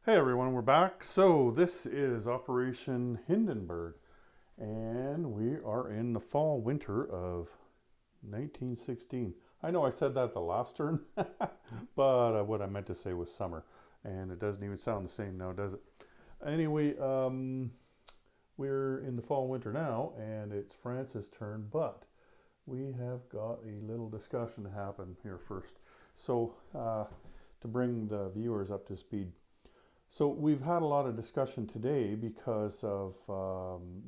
Hey everyone, we're back. So this is Operation Hindenburg, and we are in the fall winter of 1916. I know I said that the last turn, but what I meant to say was summer, and it doesn't even sound the same now, does it? Anyway, we're in the fall winter now, and it's France's turn, but we have got a little discussion to happen here first. So, to bring the viewers up to speed, so we've had a lot of discussion today because of um,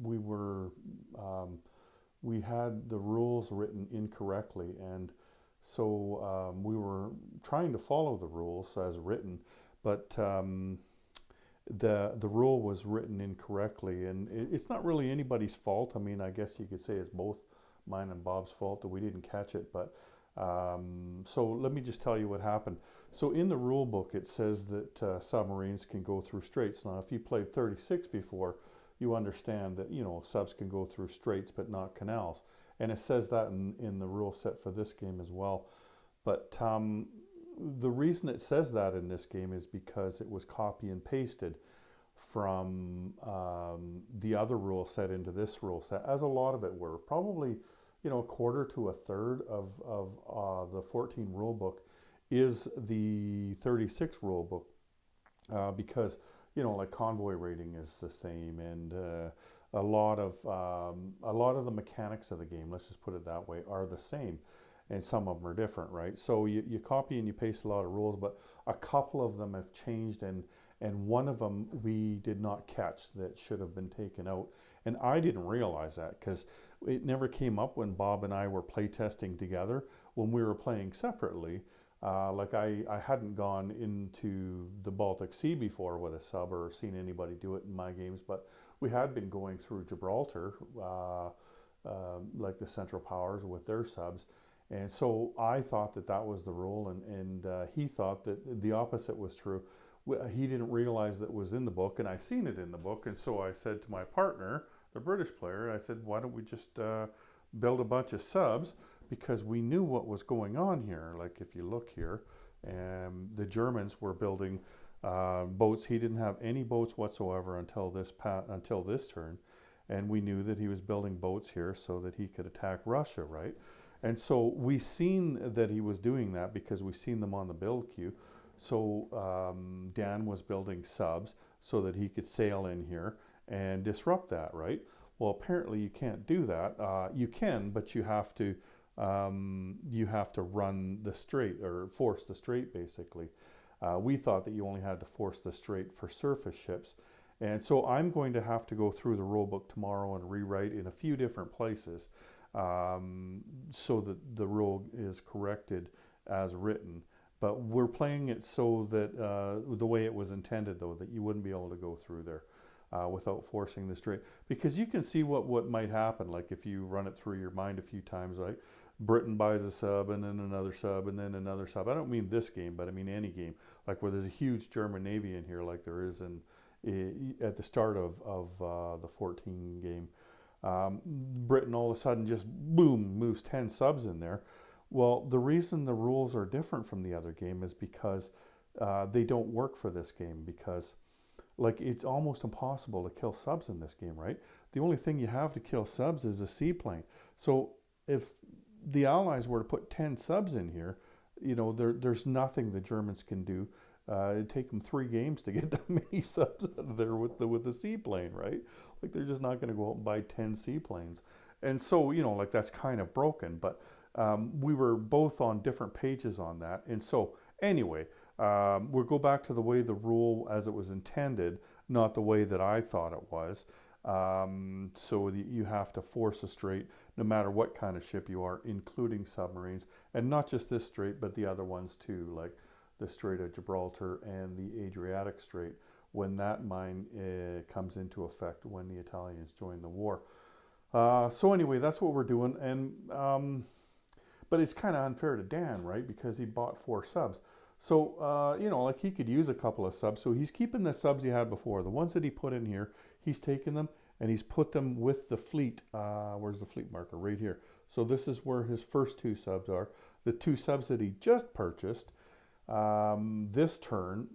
we had the rules written incorrectly, and so we were trying to follow the rules as written, but the rule was written incorrectly, and it's not really anybody's fault. I mean, I guess you could say it's both mine and Bob's fault that we didn't catch it, but so let me just tell you what happened. So in the rule book, it says that submarines can go through straits. Now, if you played 36 before, you understand that subs can go through straits but not canals, and it says that in the rule set for this game as well. But the reason it says that in this game is because it was copy and pasted from the other rule set into this rule set, as a lot of it were. Probably, a quarter to a third of the 14 rule book is the 36 rule book, because, like convoy rating is the same, and a lot of the mechanics of the game, let's just put it that way, are the same, and some of them are different, right? So you copy and you paste a lot of rules, but a couple of them have changed, and one of them we did not catch that should have been taken out. And I didn't realize that because it never came up when Bob and I were playtesting together. When we were playing separately, like I hadn't gone into the Baltic Sea before with a sub or seen anybody do it in my games, but we had been going through Gibraltar, like the Central Powers with their subs. And so I thought that that was the rule, and he thought that the opposite was true. He didn't realize that it was in the book, and I seen it in the book, and so I said to my partner, the British player, I said, why don't we just build a bunch of subs, because we knew what was going on here. Like if you look here, the Germans were building boats. He didn't have any boats whatsoever until this turn, and we knew that he was building boats here so that he could attack Russia, right? And so we seen that he was doing that because we seen them on the build queue. So Dan was building subs so that he could sail in here and disrupt that, right? Well, apparently you can't do that. You can, but you have to run the strait, or force the strait, basically. We thought that you only had to force the strait for surface ships. And so I'm going to have to go through the rule book tomorrow and rewrite in a few different places, so that the rule is corrected as written. But we're playing it so that the way it was intended, though, that you wouldn't be able to go through there without forcing the strait. Because you can see what might happen, like if you run it through your mind a few times, right? Britain buys a sub, and then another sub, and then another sub. I don't mean this game, but I mean any game. Like where there's a huge German Navy in here, like there is at the start of the 14 game. Britain all of a sudden just, boom, moves 10 subs in there. Well, the reason the rules are different from the other game is because they don't work for this game, because like it's almost impossible to kill subs in this game, right? The only thing you have to kill subs is a seaplane. So if the Allies were to put 10 subs in here, there's nothing the Germans can do. It'd take them 3 games to get that many subs out of there with the seaplane, right? Like they're just not going to go out and buy 10 seaplanes. And so, like that's kind of broken, but we were both on different pages on that. And so anyway, we'll go back to the way the rule as it was intended, not the way that I thought it was. So you have to force a strait no matter what kind of ship you are, including submarines, and not just this strait, but the other ones too, like the Strait of Gibraltar and the Adriatic Strait, when that mine comes into effect when the Italians join the war. So anyway, that's what we're doing, and but it's kind of unfair to Dan, right? Because he bought 4 subs. So, like he could use a couple of subs. So he's keeping the subs he had before. The ones that he put in here, he's taken them and he's put them with the fleet. Where's the fleet marker? Right here. So this is where his first 2 subs are. The 2 subs that he just purchased, This turn,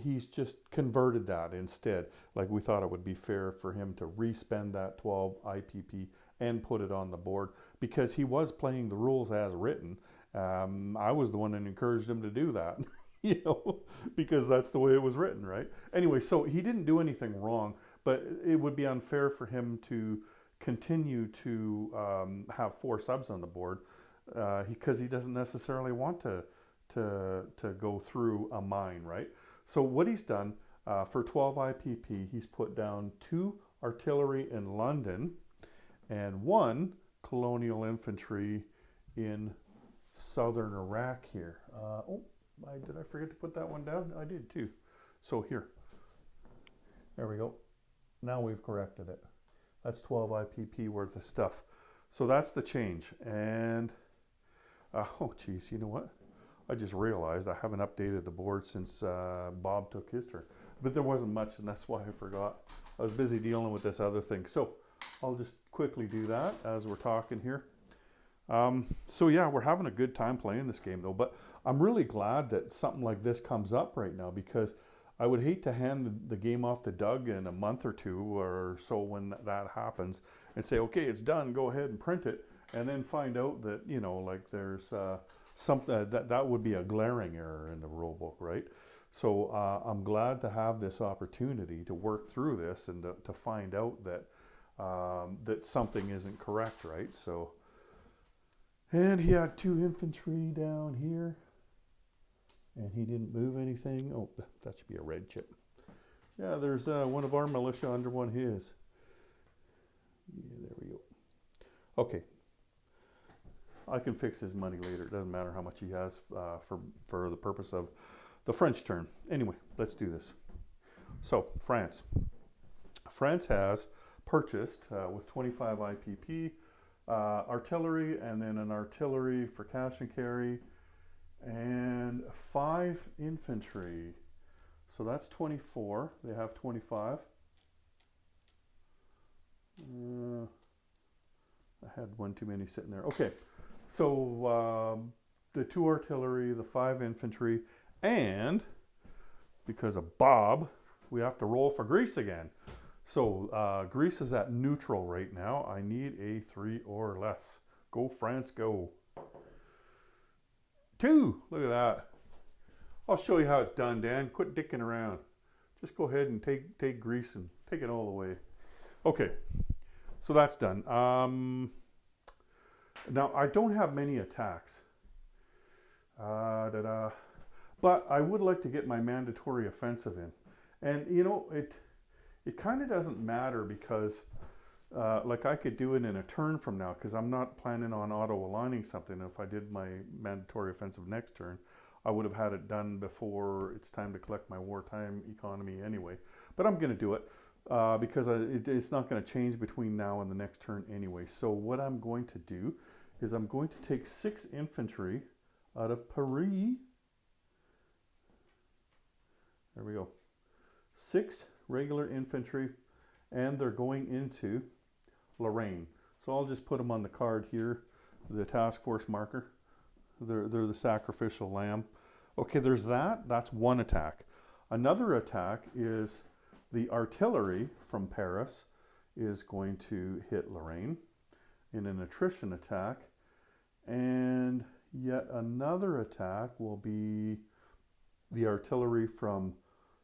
he's just converted that instead. Like we thought it would be fair for him to respend that 12 IPP and put it on the board because he was playing the rules as written. I was the one that encouraged him to do that, you know, because that's the way it was written, right? Anyway, so he didn't do anything wrong, but it would be unfair for him to continue to have 4 subs on the board because he doesn't necessarily want to go through a mine, right? So what he's done for 12 IPP, he's put down 2 artillery in London and 1 colonial infantry in southern Iraq here. Did I forget to put that one down? I did too. So here, there we go. Now we've corrected it. That's 12 IPP worth of stuff. So that's the change. And, oh geez, you know what? I just realized I haven't updated the board since Bob took his turn. But there wasn't much, and that's why I forgot. I was busy dealing with this other thing. So I'll just quickly do that as we're talking here. So yeah, we're having a good time playing this game though. But I'm really glad that something like this comes up right now because I would hate to hand the game off to Doug in a month or 2 or so when that happens and say, okay, it's done, go ahead and print it. And then find out that, you know, like there's something that would be a glaring error in the rule book, right? So I'm glad to have this opportunity to work through this and to find out that that something isn't correct, right? So, and he had 2 infantry down here, and he didn't move anything. Oh, that should be a red chip. Yeah, there's one of our militia under one of his. Yeah, there we go. Okay. I can fix his money later. It doesn't matter how much he has for the purpose of the French turn. Anyway, let's do this. So, France. France has purchased with 25 IPP artillery and then an artillery for cash and carry and 5 infantry. So that's 24. They have 25. I had one too many sitting there. Okay. So the 2 artillery, the 5 infantry, and because of Bob, we have to roll for Greece again. So Greece is at neutral right now. I need a 3 or less. Go France, go. 2, look at that. I'll show you how it's done, Dan. Quit dicking around. Just go ahead and take Greece and take it all the way. Okay, so that's done. Now, I don't have many attacks, but I would like to get my mandatory offensive in. And, you know, it kind of doesn't matter because, like, I could do it in a turn from now because I'm not planning on auto-aligning something. If I did my mandatory offensive next turn, I would have had it done before it's time to collect my wartime economy anyway. But I'm going to do it. Because it's not going to change between now and the next turn anyway. So what I'm going to do is I'm going to take 6 infantry out of Paris. There we go. 6 regular infantry, and they're going into Lorraine. So I'll just put them on the card here, the task force marker. They're the sacrificial lamb. Okay, there's that. That's one attack. Another attack is the artillery from Paris is going to hit Lorraine in an attrition attack. And yet another attack will be the artillery from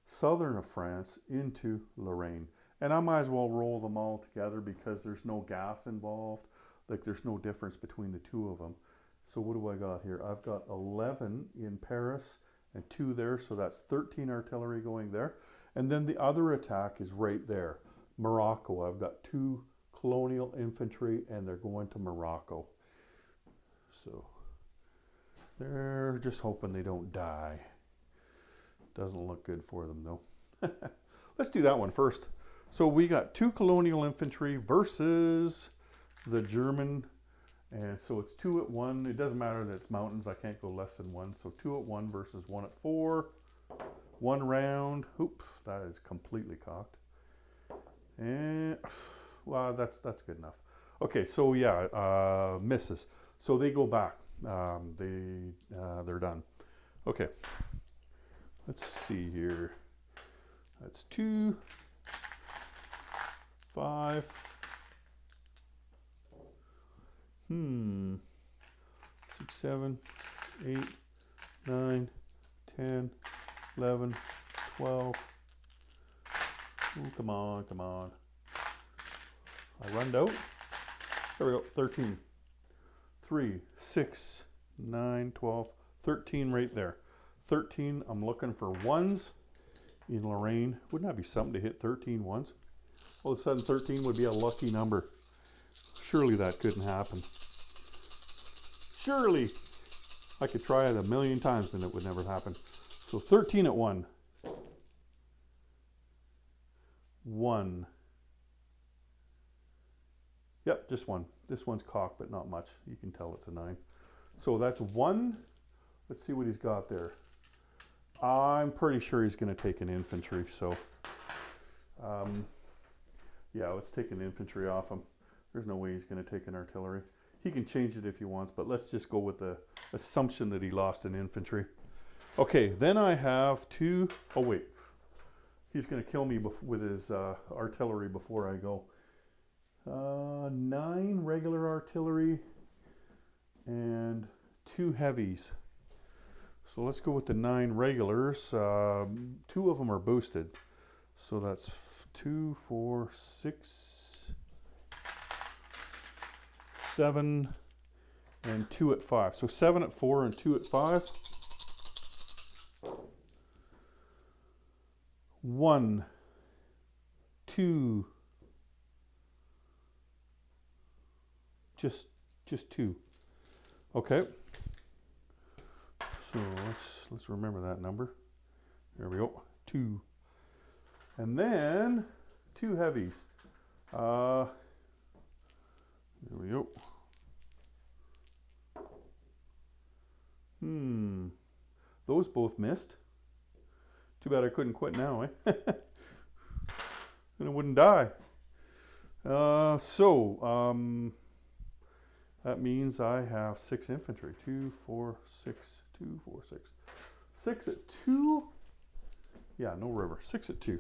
southern of France into Lorraine. And I might as well roll them all together because there's no gas involved. Like there's no difference between the 2 of them. So what do I got here? I've got 11 in Paris and 2 there. So that's 13 artillery going there. And then the other attack is right there. Morocco. I've got 2 colonial infantry and they're going to Morocco. So they're just hoping they don't die. Doesn't look good for them though. Let's do that one first. So we got 2 colonial infantry versus the German. And so it's 2 at 1. It doesn't matter that it's mountains. I can't go less than 1. So 2 at 1 versus 1 at 4. 1 round. Oop, that is completely cocked. And well, that's good enough. Okay, so yeah, misses. So they go back. They're done. Okay, let's see here. That's 2, 5. 6, 7, 8, 9, 10, 11, 12. Ooh, come on, come on. I runned out. There we go, 13. 3, 6, 9, 12, 13 right there. 13, I'm looking for ones in Lorraine. Wouldn't that be something to hit 13 ones? All of a sudden 13 would be a lucky number. Surely that couldn't happen. Surely. I could try it a million times and it would never happen. So 13 at 1. 1. Yep, just 1. This one's cocked, but not much. You can tell it's a 9. So that's 1. Let's see what he's got there. I'm pretty sure he's going to take an infantry. So, yeah, let's take an infantry off him. There's no way he's going to take an artillery. He can change it if he wants, but let's just go with the assumption that he lost an infantry. Okay, then I have 2. Oh, wait. He's going to kill me with his artillery before I go. 9 regular artillery and 2 heavies. So let's go with the 9 regulars. 2 of them are boosted. So that's 2, 4, 6, 7, and 2 at 5. So 7 at 4 and 2 at 5. 1, 2, just 2. Okay. So let's remember that number. There we go. 2. And then 2 heavies. There we go. Those both missed. Too bad I couldn't quit now, eh? And it wouldn't die. That means I have 6 infantry. 2, 4, 6, 2, 4, 6. 6 at 2? Yeah, no river. 6 at 2.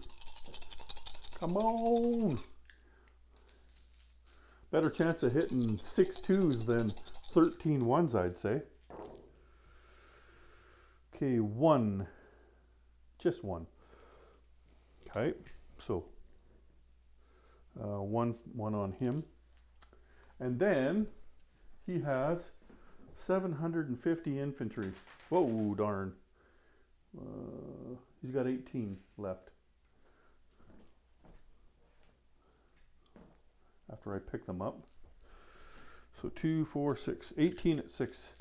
Come on! Better chance of hitting 6 2s than 13 1s, I'd say. Okay, 1. Just 1. Okay, so 1 on him. And then he has 750 infantry. Whoa, darn. He's got 18 left. After I pick them up. So 2, 4, 6. 18 at 6.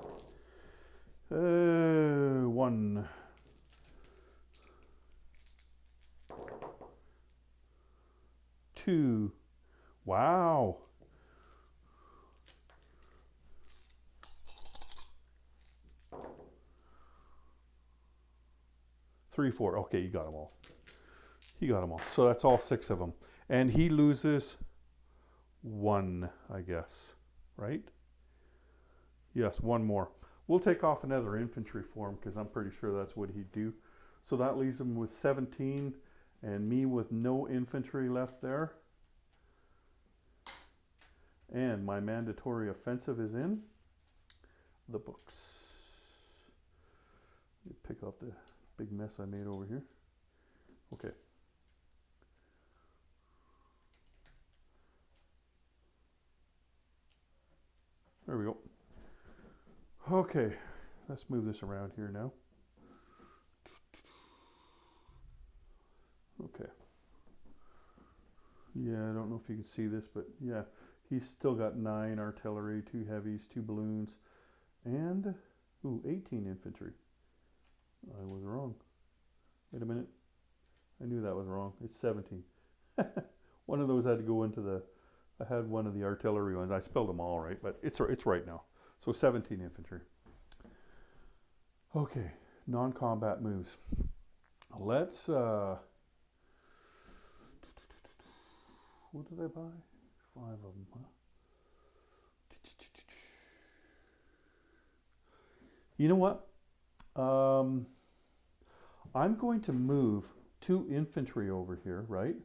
1. 2. Wow. 3, 4. Okay, you got them all. He got them all. So that's all 6 of them. And he loses 1, I guess. Right? Yes, 1 more. We'll take off another infantry for him because I'm pretty sure that's what he'd do. So that leaves him with 17 and me with no infantry left there. And my mandatory offensive is in the books. Let me pick up the big mess I made over here. Okay. There we go. Okay, let's move this around here now. Okay. Yeah, I don't know if you can see this, but yeah, he's still got 9 artillery, 2 heavies, 2 balloons, and 18 infantry. I was wrong. Wait a minute. I knew that was wrong. It's 17. One of those had to go into the, I had one of the artillery ones. I spelled them all right, but it's right now. So 17 infantry. Okay, non-combat moves. Let's, what did I buy? 5 of them, huh? You know what? I'm going to move 2 infantry over here, right?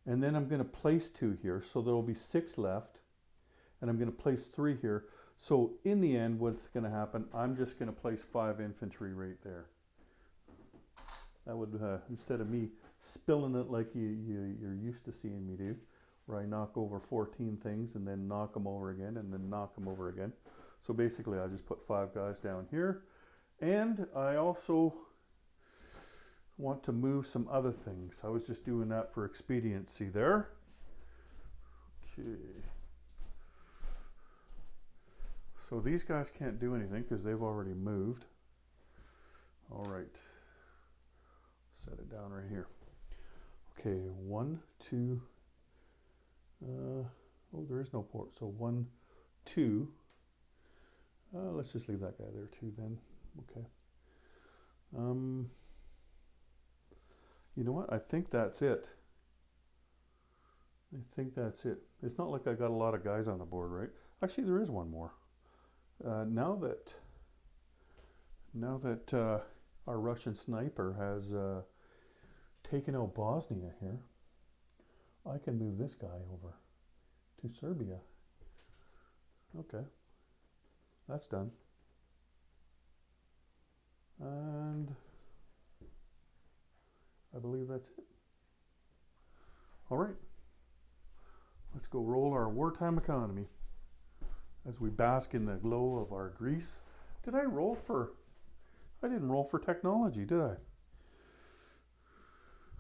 And then I'm going to place 2 here, so there will be 6 left. And I'm going to place 3 here. So in the end, what's going to happen, I'm just going to place 5 infantry right there. That would, instead of me spilling it like you're used to seeing me do, where I knock over 14 things and then knock them over again and then knock them over again. So basically I just put 5 guys down here. And I also want to move some other things. I was just doing that for expediency there. Okay. So these guys can't do anything because they've already moved. All right. Set it down right here. Okay, 1, 2. Oh, there is no port. So 1, 2. Let's just leave that guy there too then. Okay. You know what? I think that's it. I think that's it. It's not like I got a lot of guys on the board, right? Actually, there is one more. Now that our Russian sniper has taken out Bosnia here, I can move this guy over to Serbia. Okay, that's done. And I believe that's it. All right, let's go roll our wartime economy as we bask in the glow of our Greece. Did I roll for, I didn't roll for technology, did I?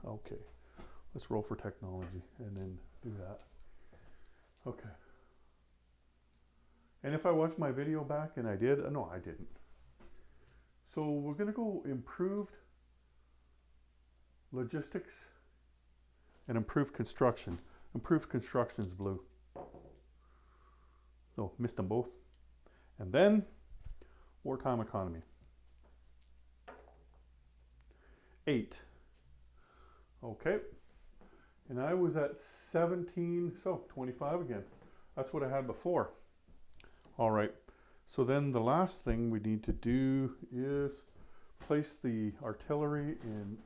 Okay, let's roll for technology and then do that. Okay. And if I watched my video back and I did, no, I didn't. So we're gonna go improved logistics and improved construction. Improved construction is blue. So missed them both. And then wartime economy. 8. Okay. And I was at 17, so 25 again. That's what I had before. All right. So then the last thing we need to do is place the artillery in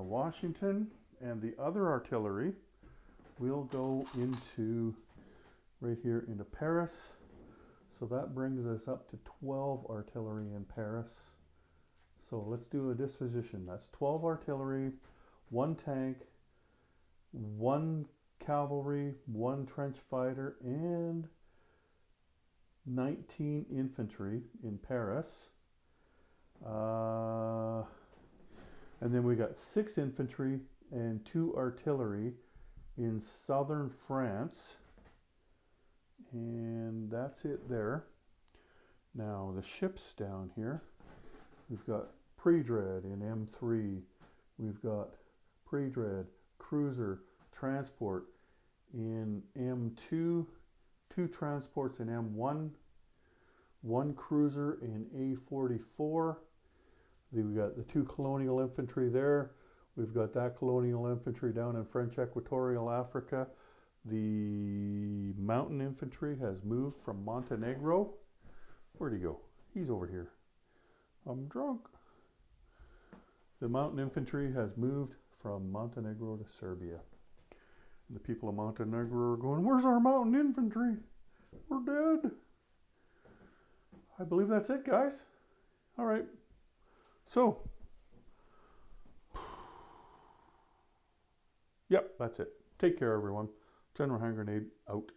Washington, and the other artillery will go into right here into Paris. So that brings us up to 12 artillery in Paris. So let's do a disposition. That's 12 artillery, 1 tank, 1 cavalry, 1 trench fighter, and 19 infantry in Paris. And then we got 6 infantry and 2 artillery in southern France. And that's it there. Now the ships down here, we've got Pre-Dread in M3. We've got Pre-Dread, cruiser, transport in M2, 2 transports in M1, 1 cruiser in A44. We've got the 2 colonial infantry there. We've got that colonial infantry down in French Equatorial Africa. The mountain infantry has moved from Montenegro. Where'd he go? He's over here. I'm drunk. The mountain infantry has moved from Montenegro to Serbia. And the people of Montenegro are going, where's our mountain infantry? We're dead. I believe that's it, guys. All right. So, yep, that's it. Take care, everyone. General Hand Grenade out.